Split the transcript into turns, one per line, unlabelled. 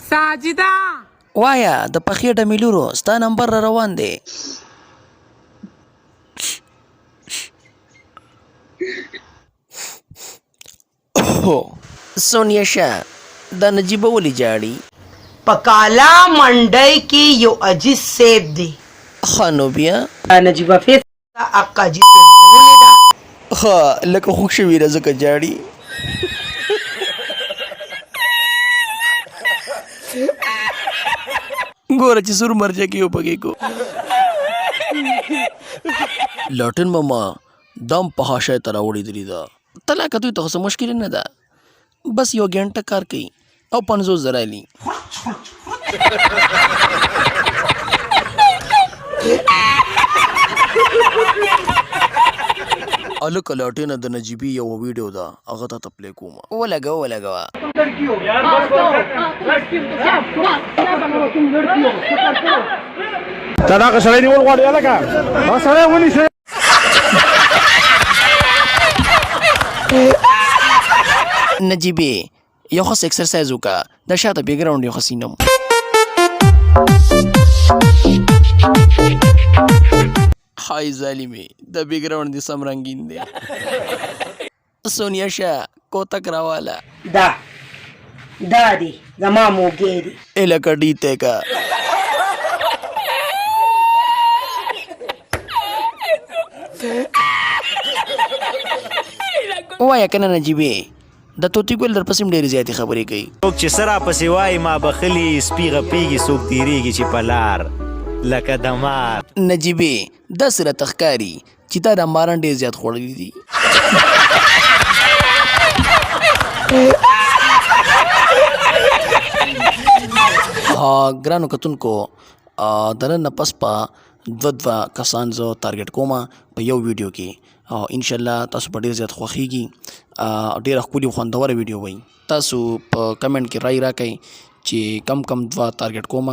ساجده
وایا د پخې ډمیلورو ستا نمبر را روان دی. سونیا شاه دا نجیبه ولې جاړي؟
په کالا منډی کې یو عجیز سیب دی.
ښه نو بیا
نجیبه فیس اقا عجیز سیب ولې ده؟
ښه لکه خوږ شوي ده ځکه جاړي. ګوره چې سور مرجه کې یو پکې کو. لاټن ماما دم په حاشیې ته راوړېدلې ده. طلاقه دوی ته خو څه مشکل نه ده، بس یو ګنټه کار کوي او 50,000 علی. الکه لاټینه د نجیبي یو ویډیو ده، هغه ته پلی کوم. ولګوه
تا دغه سړی نیول غواړې هلکه؟ دا سړی ونیسئ.
نجیبې یو ښه اکسرسایز وکړه، د شاته بیکګراونډ یو ښه سینم. های ظالمې د بیکګراونډ دې سم رنګین دی. سونیا شاه کوتک راواله
دا دی زما موږی دی.
لکه ډیته که وایه که نه نجیبې د توتی ګل در پسې هم ډېرې زیاتې خبرې کوي.
څوک چې سره پسې وایي ما بخلي سپي غپېږي څوک تېرېږي چې په لار لکه د مار.
نجیبې داسې راته ښکاري چې تا دا ماران ډېر زیات خوړلي دي. ګرانو کتونکو د نن نه پس په دوه کسان زه ټارګټ کوم په یو ویډیو کې، او انشاءالله تاسو به ډېر زیات خوښیږي. ډېره ښکلې خوندوره ویډیو وي. تاسو په کمنټ کې رای راکئ چې کم دوه ټارګټ کوم.